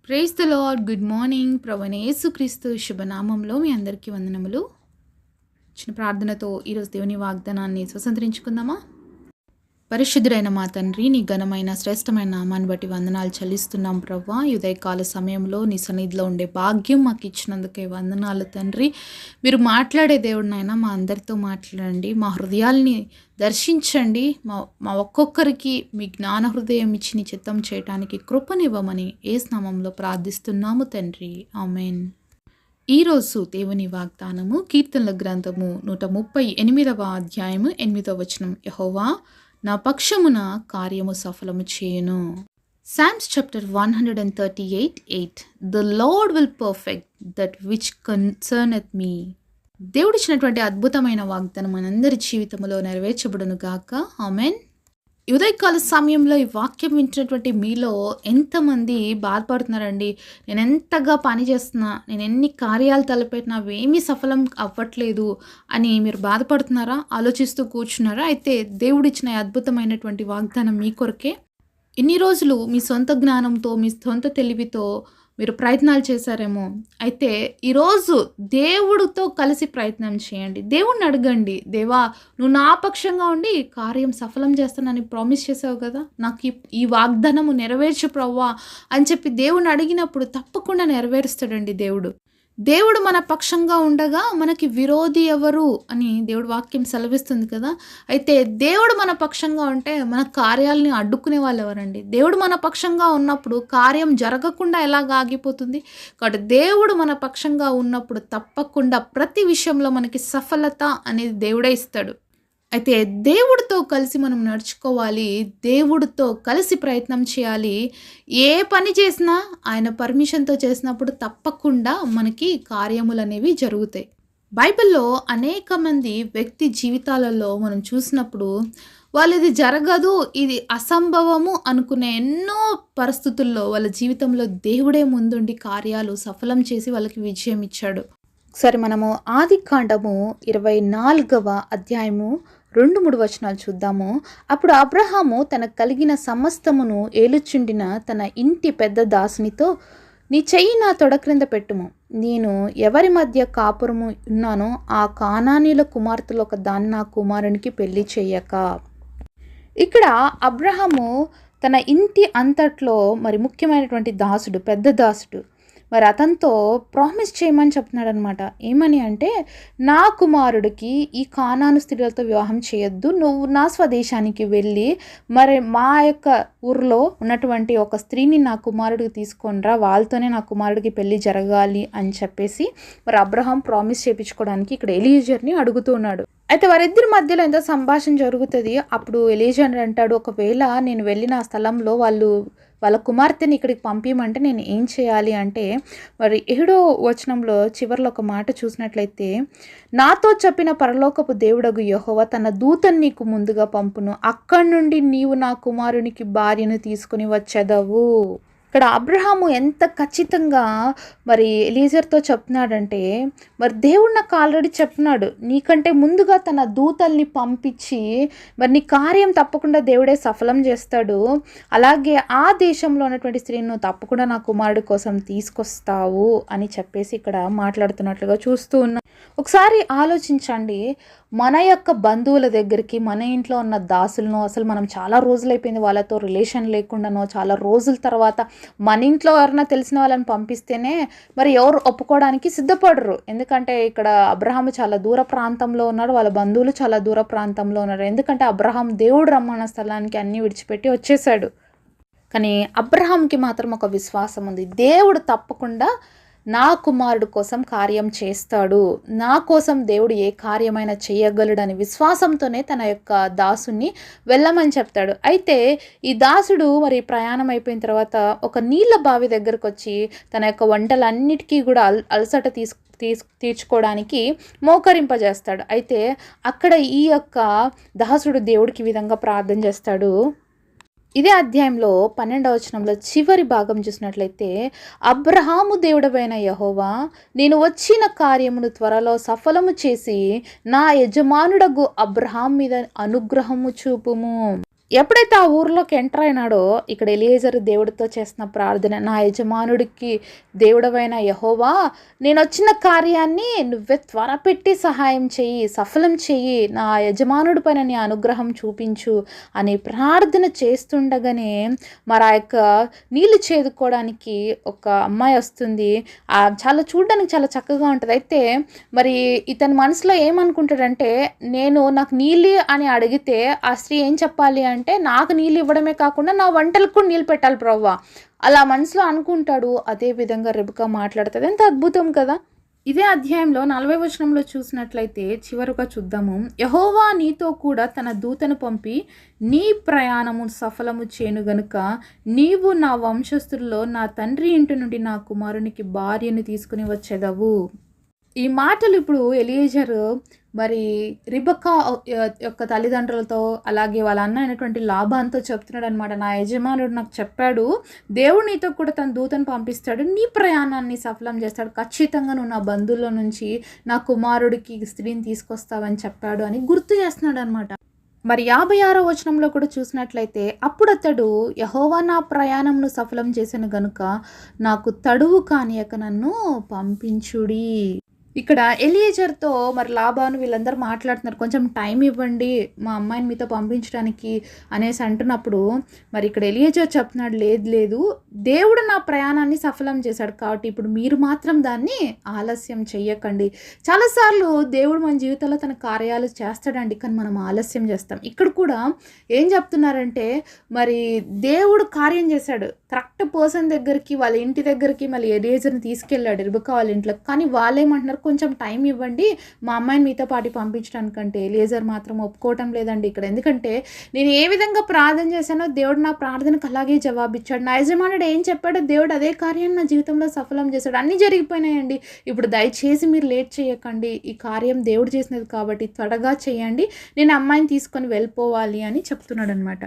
Praise the lord. Good morning. ప్రభువైన యేసుక్రీస్తు శుభనామంలో మీ అందరికీ వందనములు. చిన్న ప్రార్థనతో ఈరోజు దేవుని వాగ్దానాన్ని స్వతంత్రించుకుందామా? పరిశుద్ధుడైన మా తండ్రి, నీ ఘనమైన శ్రేష్టమైన నామాన్ని బట్టి వందనాలు చెల్లిస్తున్నాం ప్రభువా. ఈ ఉదయకాల సమయంలో నీ సన్నిధిలో ఉండే భాగ్యం మాకు ఇచ్చినందుకే వందనాలు తండ్రి. మీరు మాట్లాడే దేవుడు నాయన, మా అందరితో మాట్లాడండి, మా హృదయాల్ని దర్శించండి. మా ఒక్కొక్కరికి మీ జ్ఞాన హృదయం ఇచ్చి నీ చిత్తం చేయటానికి కృపనివ్వమని యేసు నామములో ప్రార్థిస్తున్నాము తండ్రి. ఆమేన్. ఈరోజు దేవుని వాగ్దానము కీర్తనల గ్రంథము 138వ అధ్యాయము 8వ వచనం. యెహోవా నా పక్షమున కార్యము సఫలము చేయును. Psalms chapter 138:8. The Lord will perfect that which concerneth me. దేవుడిచ్చినటువంటి అద్భుతమైన వాగ్దానం మనందరి జీవితంలో నెరవేర్చబడును గాక. ఆమెన్. ఉదయకాల సమయంలో ఈ వాక్యం వింటున్నటువంటి మీలో ఎంతమంది బాధపడుతున్నారండి? నేను ఎంతగా పని చేస్తున్నా, నేను ఎన్ని కార్యాలు తలపెట్టినా అవేమీ సఫలం అవ్వట్లేదు అని మీరు బాధపడుతున్నారా? ఆలోచిస్తూ కూర్చున్నారా? అయితే దేవుడిచ్చిన అద్భుతమైనటువంటి వాగ్దానం మీ కొరకే. ఇన్ని రోజులు మీ సొంత జ్ఞానంతో, మీ సొంత తెలివితో మీరు ప్రయత్నాలు చేశారేమో. అయితే ఈరోజు దేవుడితో కలిసి ప్రయత్నం చేయండి. దేవుణ్ణి అడగండి, దేవా నువ్వు నా పక్షంగా ఉండి కార్యం సఫలం చేస్తానని ప్రామిస్ చేసావు కదా, నాకు ఈ వాగ్దానము నెరవేర్చు ప్రవ్వా అని చెప్పి దేవుణ్ణి అడిగినప్పుడు తప్పకుండా నెరవేరుస్తాడండి దేవుడు. దేవుడు మన పక్షంగా ఉండగా మనకి విరోధి ఎవరు అని దేవుడు వాక్యం సెలవిస్తుంది కదా. అయితే దేవుడు మన పక్షంగా ఉంటే మన కార్యాలని అడ్డుకునే వాళ్ళు ఎవరండి? దేవుడు మన పక్షంగా ఉన్నప్పుడు కార్యం జరగకుండా ఎలాగ ఆగిపోతుంది? కాబట్టి దేవుడు మన పక్షంగా ఉన్నప్పుడు తప్పకుండా ప్రతి విషయంలో మనకి సఫలత అనేది దేవుడే ఇస్తాడు. అయితే దేవుడితో కలిసి మనం నడుచుకోవాలి, దేవుడితో కలిసి ప్రయత్నం చేయాలి. ఏ పని చేసినా ఆయన పర్మిషన్తో చేసినప్పుడు తప్పకుండా మనకి కార్యములు అనేవి జరుగుతాయి. బైబిల్లో అనేక మంది వ్యక్తి జీవితాలలో మనం చూసినప్పుడు వాళ్ళు ఇది జరగదు, ఇది అసంభవము అనుకునే ఎన్నో పరిస్థితుల్లో వాళ్ళ జీవితంలో దేవుడే ముందుండి కార్యాలు సఫలం చేసి వాళ్ళకి విజయం ఇచ్చాడు. ఒకసారి మనము ఆదికాండము 24వ అధ్యాయము 2-3 వచనాలు చూద్దాము. అప్పుడు అబ్రహాము తనకు కలిగిన సమస్తమును ఏలుచుండిన తన ఇంటి పెద్ద దాసునితో, నీ చెయ్యి నా తొడ క్రింద పెట్టుము, నేను ఎవరి మధ్య కాపురము ఉన్నానో ఆ కానానీయుల కుమార్తెలు ఒక దాన్ని నా కుమారునికి పెళ్లి చెయ్యక. ఇక్కడ అబ్రహాము తన ఇంటి అంతట్లో మరి ముఖ్యమైనటువంటి దాసుడు, పెద్ద దాసుడు, మరి అతనితో ప్రామిస్ చేయమని చెప్తున్నాడు అనమాట. ఏమని అంటే, నా కుమారుడికి ఈ కానాను స్త్రీలతో వివాహం చేయొద్దు, నువ్వు నా స్వదేశానికి వెళ్ళి మరి మా యొక్క ఊరిలో ఉన్నటువంటి ఒక స్త్రీని నా కుమారుడికి తీసుకొని రా, వాళ్ళతోనే నా కుమారుడికి పెళ్లి జరగాలి అని చెప్పేసి మరి అబ్రహాం ప్రామిస్ చేయించుకోవడానికి ఇక్కడ ఎలీజర్ని అడుగుతూ ఉన్నాడు. అయితే వారిద్దరి మధ్యలో ఎంత సంభాషణ జరుగుతుంది. అప్పుడు ఎలీజర్ అంటాడు, ఒకవేళ నేను వెళ్ళిన ఆ స్థలంలో వాళ్ళ కుమార్తెని ఇక్కడికి పంపించమంటే నేను ఏం చేయాలి అంటే, మరి 7వ వచనంలో చివరిలో ఒక మాట చూసినట్లయితే, నాతో చెప్పిన పరలోకపు దేవుడగు యెహోవా తన దూతను నీకు ముందుగా పంపును, అక్కడి నుండి నీవు నా కుమారునికి భార్యను తీసుకుని వచ్చేదవు. ఇక్కడ అబ్రహాము ఎంత ఖచ్చితంగా మరి ఎలీజర్తో చెప్తున్నాడంటే, మరి దేవుడు నాకు ఆల్రెడీ చెప్తున్నాడు, నీకంటే ముందుగా తన దూతల్ని పంపించి మరి నీ కార్యం తప్పకుండా దేవుడే సఫలం చేస్తాడు, అలాగే ఆ దేశంలో ఉన్నటువంటి స్త్రీను తప్పకుండా నా కుమారుడి కోసం తీసుకొస్తావు అని చెప్పేసి ఇక్కడ మాట్లాడుతున్నట్లుగా చూస్తూ ఉన్నాం. ఒకసారి ఆలోచించండి, మన యొక్క బంధువుల దగ్గరికి, మన ఇంట్లో ఉన్న దాసులను, అసలు మనం చాలా రోజులైపోయింది వాళ్ళతో రిలేషన్ లేకుండానో, చాలా రోజుల తర్వాత మన ఇంట్లో ఎవరైనా తెలిసిన వాళ్ళని పంపిస్తేనే మరి ఎవరు ఒప్పుకోవడానికి సిద్ధపడరు. ఎందుకంటే ఇక్కడ అబ్రహాము చాలా దూర ప్రాంతంలో ఉన్నాడు, వాళ్ళ బంధువులు చాలా దూర ప్రాంతంలో ఉన్నారు. ఎందుకంటే అబ్రహాం దేవుడు రమ్మన్న స్థలానికి అన్నీ విడిచిపెట్టి వచ్చేసాడు. కానీ అబ్రహాంకి మాత్రం ఒక విశ్వాసం ఉంది, దేవుడు తప్పకుండా నా కుమారుడు కోసం కార్యం చేస్తాడు, నా కోసం దేవుడు ఏ కార్యమైనా చేయగలడని విశ్వాసంతోనే తన యొక్క దాసుని వెళ్ళమని చెప్తాడు. అయితే ఈ దాసుడు మరి ప్రయాణం అయిపోయిన తర్వాత ఒక నీళ్ళ బావి దగ్గరకు వచ్చి తన యొక్క వంటలన్నిటికీ కూడా అలసట తీర్చుకోవడానికి మోకరింపజేస్తాడు. అయితే అక్కడ ఈ యొక్క దాసుడు దేవుడికి ఈ విధంగా ప్రార్థన చేస్తాడు. ఇదే అధ్యాయంలో 12వ వచనంలో చివరి భాగం చూసినట్లయితే, అబ్రహాము దేవుడవైన యెహోవా నేను వచ్చిన కార్యమును త్వరలో సఫలము చేసి నా యజమానుడగు అబ్రహాం మీద అనుగ్రహము చూపుము. ఎప్పుడైతే ఆ ఊర్లోకి ఎంటర్ అయినాడో ఇక్కడ ఎలియేజర్ దేవుడితో చేసిన ప్రార్థన, నా యజమానుడికి దేవుడవైన యెహోవా, నేను వచ్చిన కార్యాన్ని నువ్వే త్వరపెట్టి సహాయం చెయ్యి, సఫలం చెయ్యి, నా యజమానుడి పైన నీ అనుగ్రహం చూపించు అని ప్రార్థన చేస్తుండగానే మరి ఆ యొక్క నీళ్లు చేదుకోవడానికి ఒక అమ్మాయి వస్తుంది. చాలా చూడడానికి చాలా చక్కగా ఉంటుంది. అయితే మరి ఇతని మనసులో ఏమనుకుంటాడంటే, నాకు నీళ్ళు అని అడిగితే ఆ స్త్రీ ఏం చెప్పాలి అంటే, నాకు నీళ్ళు ఇవ్వడమే కాకుండా నా వంటలకు కూడా నీళ్ళు పెట్టాలి ప్రభువా, అలా మనసులో అనుకుంటాడు. అదే విధంగా రెబెకా మాట్లాడుతుంది. ఎంత అద్భుతం కదా. ఇదే అధ్యాయంలో 40వ వచనంలో చూసినట్లయితే చివరగా చూద్దాము. యెహోవా నీతో కూడా తన దూతను పంపి నీ ప్రయాణము సఫలము చేయును గనుక నీవు నా వంశస్థుల్లో నా తండ్రి ఇంటి నుండి నా కుమారునికి భార్యను తీసుకుని వచ్చేదవు. ఈ మాటలు ఇప్పుడు ఎలియేజర్ మరి రిబెకా యొక్క తల్లిదండ్రులతో, అలాగే వాళ్ళ అన్న అయినటువంటి లాబాన్తో చెప్తున్నాడు అనమాట. నా యజమానుడు నాకు చెప్పాడు, దేవుడు నీతో కూడా తన దూతను పంపిస్తాడు, నీ ప్రయాణాన్ని సఫలం చేస్తాడు, ఖచ్చితంగా నువ్వు నా బంధువుల నుంచి నా కుమారుడికి స్త్రీని తీసుకొస్తావని చెప్పాడు అని గుర్తు చేస్తున్నాడు అనమాట. మరి 56వ వచనంలో కూడా చూసినట్లయితే, అప్పుడు అతడు, యెహోవా నా ప్రయాణంను సఫలం చేశాను గనుక నాకు తడువు కానియక నన్ను పంపించుడి. ఇక్కడ ఎలియేజర్తో మరి లాబాను వీళ్ళందరూ మాట్లాడుతున్నారు, కొంచెం టైం ఇవ్వండి మా అమ్మాయిని మీతో పంపించడానికి అనేసి అంటున్నప్పుడు, మరి ఇక్కడ ఎలియేజర్ చెప్తున్నాడు, లేదు దేవుడు నా ప్రయాణాన్ని సఫలం చేశాడు కాబట్టి ఇప్పుడు మీరు మాత్రం దాన్ని ఆలస్యం చెయ్యకండి. చాలాసార్లు దేవుడు మన జీవితంలో తన కార్యాలు చేస్తాడండి, కానీ మనం ఆలస్యం చేస్తాం. ఇక్కడ కూడా ఏం చెప్తున్నారంటే, మరి దేవుడు కార్యం చేశాడు, కరెక్ట్ పర్సన్ దగ్గరికి, వాళ్ళ ఇంటి దగ్గరికి మళ్ళీ ఎలియేజర్ని తీసుకెళ్ళాడు రెబెకా వాళ్ళ ఇంట్లో. కానీ వాళ్ళేమంటున్నారు, కొంచెం టైం ఇవ్వండి మా అమ్మాయిని మీతో పాటు పంపించడానికంటే. ఎలియేజర్ మాత్రం ఒప్పుకోవటం లేదండి ఇక్కడ. ఎందుకంటే నేను ఏ విధంగా ప్రార్థన చేశానో దేవుడు నా ప్రార్థనకు అలాగే జవాబిచ్చాడు. నా యజమానుడు ఏం చెప్పాడో దేవుడు అదే కార్యాన్ని నా జీవితంలో సఫలం చేశాడు. అన్నీ జరిగిపోయినాయండి. ఇప్పుడు దయచేసి మీరు లేట్ చేయకండి, ఈ కార్యం దేవుడు చేసినది కాబట్టి త్వరగా చేయండి, నేను అమ్మాయిని తీసుకొని వెళ్ళిపోవాలి అని చెప్తున్నాడు అనమాట.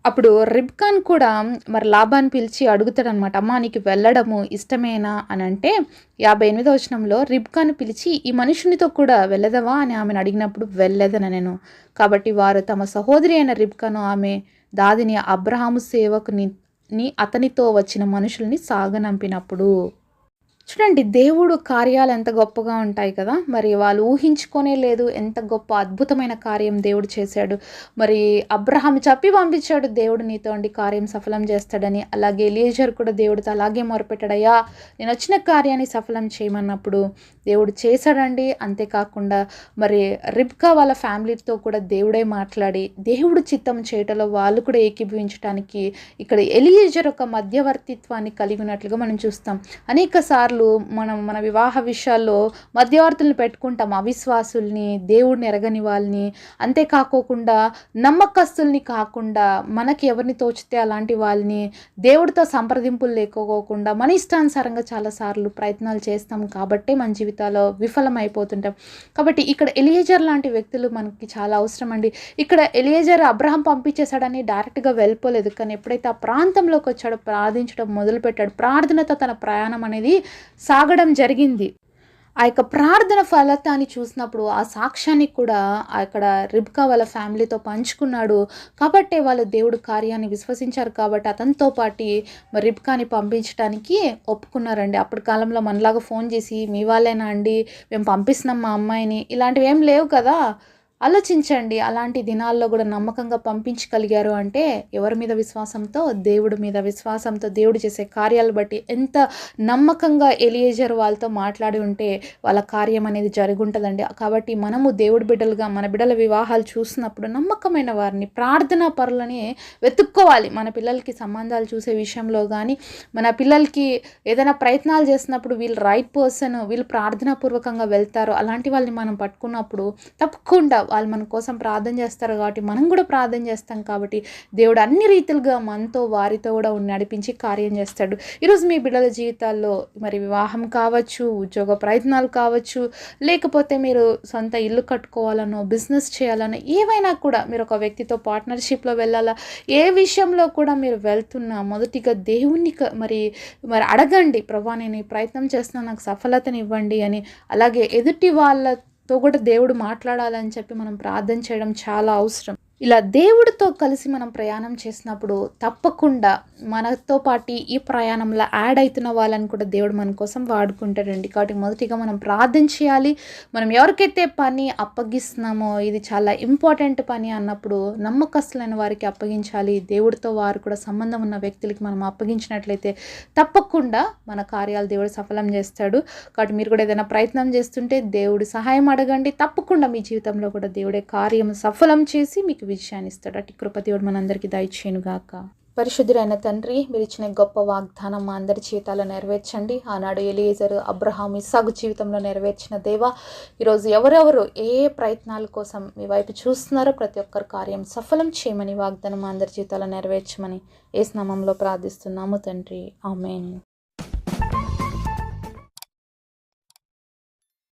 అప్పుడు రిబ్కాను కూడా మరి లాబాను పిలిచి అడుగుతాడనమాట, అమ్మా నీకు వెళ్ళడము ఇష్టమేనా అని అంటే 58వ వచనంలో రిబ్కాను పిలిచి, ఈ మనుషునితో కూడా వెళ్ళదవా అని ఆమెను అడిగినప్పుడు వెళ్ళదనెను. కాబట్టి వారు తమ సహోదరి అయిన రిబ్కాను ఆమె దాదిని అబ్రహాము సేవకుని అతనితో వచ్చిన మనుషుల్ని సాగనంపినప్పుడు. చూడండి, దేవుడు కార్యాలు ఎంత గొప్పగా ఉంటాయి కదా. మరి వాళ్ళు ఊహించుకోనే లేదు ఎంత గొప్ప అద్భుతమైన కార్యం దేవుడు చేశాడు. మరి అబ్రహాం చెప్పి పంపించాడు, దేవుడు నీతో అండి కార్యం సఫలం చేస్తాడని. అలాగే ఎలియేజర్ కూడా దేవుడితో అలాగే మొరపెట్టాడయ్యా నేను వచ్చిన కార్యాన్ని సఫలం చేయమన్నప్పుడు దేవుడు చేశాడండి. అంతేకాకుండా మరి రిబ్కా వాళ్ళ ఫ్యామిలీతో కూడా దేవుడే మాట్లాడి దేవుడు చిత్తం చేయటంలో వాళ్ళు కూడా ఏకీభవించడానికి ఇక్కడ ఎలియేజర్ ఒక మధ్యవర్తిత్వాన్ని కలిగి ఉన్నట్లుగా మనం చూస్తాం. అనేక సార్లు మనం మన వివాహ విషయాల్లో మధ్యవర్తుల్ని పెట్టుకుంటాం, అవిశ్వాసుల్ని, దేవుడిని ఎరగని వాళ్ళని, అంతేకాకోకుండా నమ్మకస్తుల్ని కాకుండా మనకి ఎవరిని తోచితే అలాంటి వాళ్ళని, దేవుడితో సంప్రదింపులు లేకపోకుండా మన ఇష్టానుసారంగా చాలాసార్లు ప్రయత్నాలు చేస్తాం కాబట్టి మన జీవితాల్లో విఫలమైపోతుంటాం. కాబట్టి ఇక్కడ ఎలియేజర్ లాంటి వ్యక్తులు మనకి చాలా అవసరం అండి. ఇక్కడ ఎలియేజర్ అబ్రహాం పంపించేశాడని డైరెక్ట్గా వెళ్ళిపోలేదు, కానీ ఎప్పుడైతే ఆ ప్రాంతంలోకి వచ్చాడో ప్రార్థించడం మొదలుపెట్టాడు. ప్రార్థనతో తన ప్రయాణం అనేది సాగడం జరిగింది. ఆ యొక్క ప్రార్థన ఫలితాన్ని చూసినప్పుడు ఆ సాక్ష్యాన్ని కూడా అక్కడ రిబ్కా వాళ్ళ ఫ్యామిలీతో పంచుకున్నాడు. కాబట్టే వాళ్ళు దేవుడు కార్యాన్ని విశ్వసించారు కాబట్టి అతనితో పాటు మరి రిబ్కాని పంపించడానికి ఒప్పుకున్నారండి. అప్పటి కాలంలో మనలాగా ఫోన్ చేసి మీ వాళ్ళేనా అండి మేము పంపిస్తున్నాం మా అమ్మాయిని, ఇలాంటివి ఏం లేవు కదా. ఆలోచించండి, అలాంటి దినాల్లో కూడా నమ్మకంగా పంపించగలిగారు అంటే ఎవరి మీద విశ్వాసంతో, దేవుడి మీద విశ్వాసంతో, దేవుడు చేసే కార్యాలు బట్టి ఎంత నమ్మకంగా ఎలియేజర్ వాళ్ళతో మాట్లాడి ఉంటే వాళ్ళ కార్యం అనేది జరుగుంటుందండి. కాబట్టి మనము దేవుడి బిడ్డలుగా మన బిడ్డల వివాహాలు చూసినప్పుడు నమ్మకమైన వారిని, ప్రార్థనా పరులని వెతుక్కోవాలి. మన పిల్లలకి సంబంధాలు చూసే విషయంలో కానీ, మన పిల్లలకి ఏదైనా ప్రయత్నాలు చేసినప్పుడు వీళ్ళు రైట్ పర్సన్, వీళ్ళు ప్రార్థనాపూర్వకంగా వెళ్తారు, అలాంటి వాళ్ళని మనం పట్టుకున్నప్పుడు తప్పకుండా వాళ్ళు మన కోసం ప్రార్థన చేస్తారు కాబట్టి మనం కూడా ప్రార్థన చేస్తాం. కాబట్టి దేవుడు అన్ని రీతిలుగా మనతో వారితో కూడా నడిపించి కార్యం చేస్తాడు. ఈరోజు మీ బిడ్డల జీవితాల్లో మరి వివాహం కావచ్చు, ఉద్యోగ ప్రయత్నాలు కావచ్చు, లేకపోతే మీరు సొంత ఇల్లు కట్టుకోవాలనో, బిజినెస్ చేయాలనో, ఏవైనా కూడా మీరు ఒక వ్యక్తితో పార్ట్నర్షిప్లో వెళ్ళాలా, ఏ విషయంలో కూడా మీరు వెళ్తున్నా మొదటిగా దేవుణ్ణి మరి అడగండి, ప్రభా నేను ఈ ప్రయత్నం చేస్తున్నా నాకు సఫలతని ఇవ్వండి అని. అలాగే ఎదుటి వాళ్ళ తో కూడా దేవుడు మాట్లాడాలని చెప్పి మనం ప్రార్థన చేయడం చాలా అవసరం. ఇలా దేవుడితో కలిసి మనం ప్రయాణం చేసినప్పుడు తప్పకుండా మనతో పాటు ఈ ప్రయాణంలో యాడ్ అవుతున్న వాళ్ళని కూడా దేవుడు మన కోసం వాడుకుంటాడండి. కాబట్టి మొదటిగా మనం ప్రార్థన చేయాలి. మనం ఎవరికైతే పని అప్పగిస్తున్నామో ఇది చాలా ఇంపార్టెంట్ పని అన్నప్పుడు నమ్మకస్తులైన వారికి అప్పగించాలి. దేవుడితో వారు కూడా సంబంధం ఉన్న వ్యక్తులకి మనం అప్పగించినట్లయితే తప్పకుండా మన కార్యాలు దేవుడు సఫలం చేస్తాడు. కాబట్టి మీరు కూడా ఏదైనా ప్రయత్నం చేస్తుంటే దేవుడి సహాయం అడగండి. తప్పకుండా మీ జీవితంలో కూడా దేవుడే కార్యం సఫలం చేసి మీకు విజయాన్ని ఇస్తాడు. అటు కృప దేవుడు మనందరికీ దయచేయునుగాక. పరిశుద్ధుడైన తండ్రి, మీరు ఇచ్చిన గొప్ప వాగ్దానం మా అందరి జీవితాల్లో నెరవేర్చండి. ఆనాడు ఎలియేజరు, అబ్రహాం, ఇస్సాకు జీవితంలో నెరవేర్చిన దేవా, ఈరోజు ఎవరెవరు ఏ ప్రయత్నాల కోసం మీ వైపు చూస్తున్నారో ప్రతి ఒక్కరి కార్యం సఫలం చేయమని వాగ్దానం మా అందరి జీవితాల్లో నెరవేర్చమని యేసు నామములో ప్రార్థిస్తున్నాము తండ్రి. ఆమేన్.